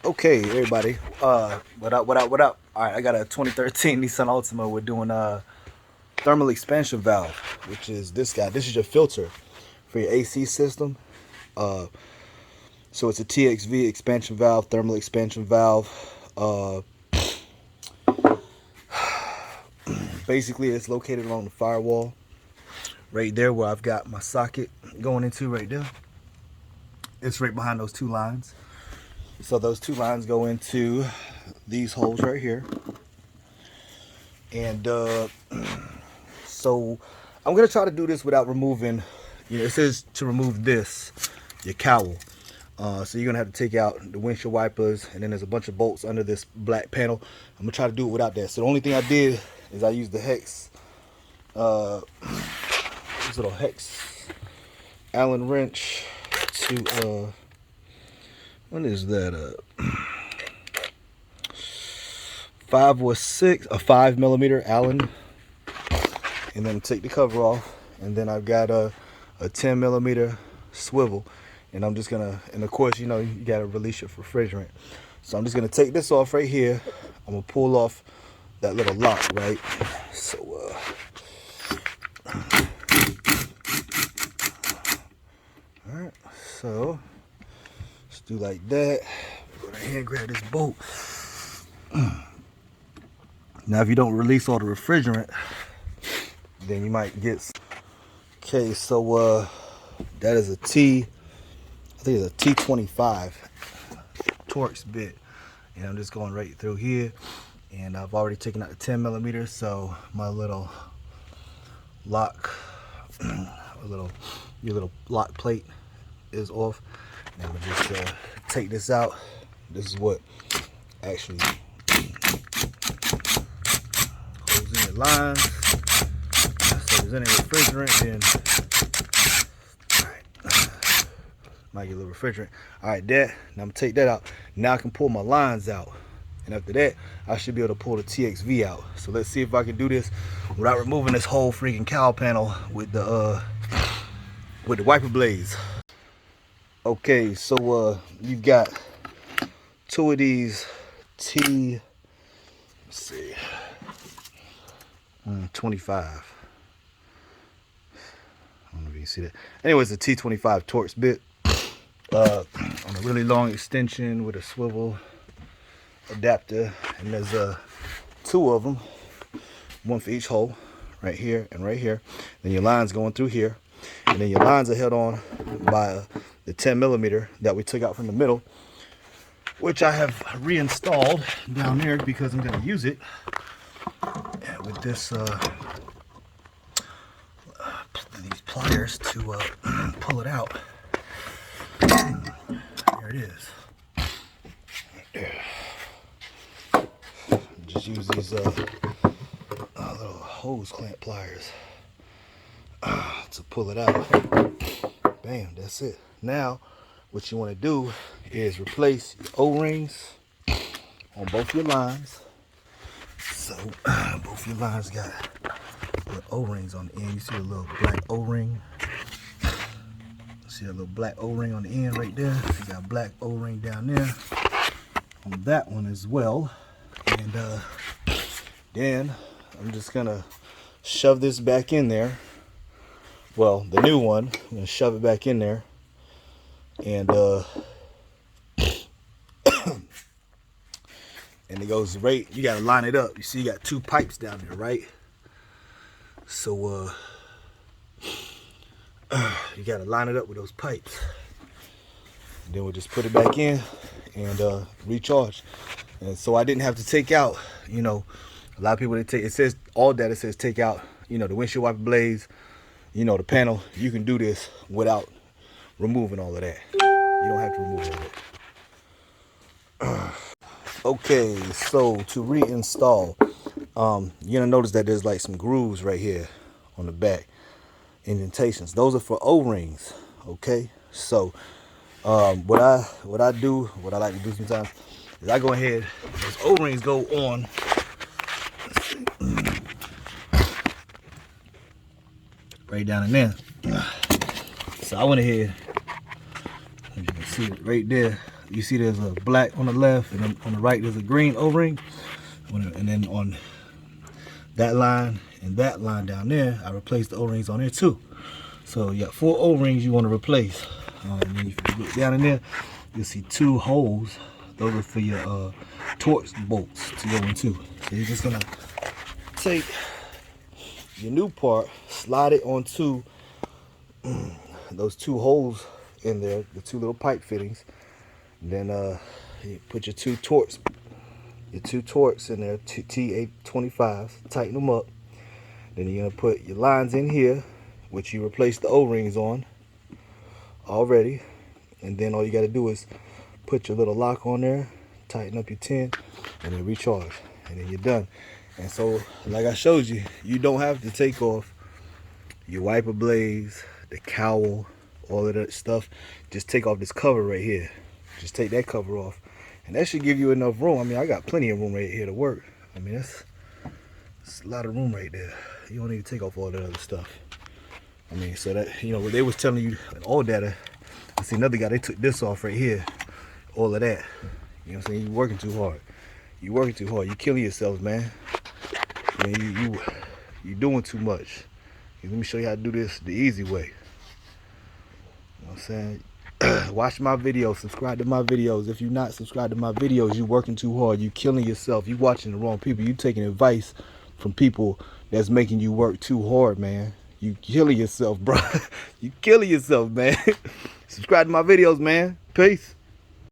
Okay, everybody. What up? What up? What up? All right, I got a 2013 Nissan Altima. We're doing a thermal expansion valve, which is this guy. This is your filter for your AC system. Uh, so it's a TXV expansion valve, thermal expansion valve. Basically, it's located along the firewall, right there where I've got my socket going into right there. It's right behind those two lines. So those two lines go into these holes right here. And so I'm going to try to do this without removing, it says to remove this, your cowl. So you're going to have to take out the windshield wipers, and then there's a bunch of bolts under this black panel. I'm going to try to do it without that. So the only thing I did is I used the hex, this little hex Allen wrench to, what is that? 5 millimeter Allen, and then take the cover off, and then I've got a 10 millimeter swivel, and I'm just gonna, and of course, you gotta release your refrigerant. So I'm just gonna take this off right here. I'm gonna pull off that little lock, right? So all right, so let's do like that. Go ahead and grab this bolt. Now, if you don't release all the refrigerant, then you might get. Okay, so that is I think it's a T25 Torx bit, and I'm just going right through here. And I've already taken out the 10 millimeters, so my little lock, your little lock plate is off. And I'm gonna just take this out. This is what actually holds in the lines. So if there's any refrigerant, then alright, might get a little refrigerant. Alright, now I'm gonna take that out. Now I can pull my lines out. And after that, I should be able to pull the TXV out. So let's see if I can do this without removing this whole freaking cowl panel with the wiper blades. Okay, so you've got two of these let's see, 25. I don't know if you can see that. Anyways, the T25 Torx bit on a really long extension with a swivel adapter, and there's two of them, one for each hole, right here and right here. Then your lines going through here, and then your lines are held on by the 10 millimeter that we took out from the middle, which I have reinstalled down there because I'm going to use it with this these pliers to pull it out. There it is. Right there. Just use these little hose clamp pliers to pull it out. Bam, that's it. Now, what you want to do is replace your O-rings on both your lines. So, both your lines got the O-rings on the end. You see a little black O-ring? See a little black O-ring on the end right there? You got a black O-ring down there on that one as well. And then I'm just gonna shove this back in there. Well, the new one, I'm gonna shove it back in there, and and it goes right. You gotta line it up. You see, you got two pipes down there, right? So you gotta line it up with those pipes. And then we'll just put it back in and recharge. And so I didn't have to take out, a lot of people, it says all that, it says take out, the windshield wiper blades, the panel. You can do this without removing all of that. You don't have to remove all of that. Okay, so to reinstall, you're gonna notice that there's like some grooves right here on the back, indentations. Those are for O-rings, okay? So what I like to do sometimes is I go ahead, those O-rings go on, right down in there. So I went ahead, as you can see it right there, you see there's a black on the left, and then on the right there's a green O-ring. And then on that line and that line down there, I replaced the O-rings on there too. So you got 4 O-rings you want to replace. And then if you look down in there, you'll see 2 holes. Those are for your Torx bolts to go into. So you're just gonna take your new part, slide it onto those 2 holes in there, the 2 little pipe fittings. Then you put your 2 Torx in there, T825s, tighten them up. Then you're gonna put your lines in here, which you replaced the O-rings on already. And then all you gotta do is put your little lock on there, tighten up your 10, and then recharge, and then you're done. And so, like I showed you, you don't have to take off your wiper blades, the cowl, all of that stuff. Just take off this cover right here. Just take that cover off, and that should give you enough room. I mean, I got plenty of room right here to work. I mean, that's a lot of room right there. You don't need to take off all that other stuff. I mean, so that, you know, what they was telling you in all data, I see another guy, they took this off right here, all of that. You know what I'm saying? You're working too hard. You're working too hard. You're killing yourselves, man. I mean, you're doing too much. Let me show you how to do this the easy way. You know what I'm saying? Watch my videos, subscribe to my videos. If you're not subscribed to my videos, you're working too hard. You're killing yourself. You're watching the wrong people. You're taking advice from people that's making you work too hard, man. You killing yourself, bro. You killing yourself, man. Subscribe to my videos, man. Peace.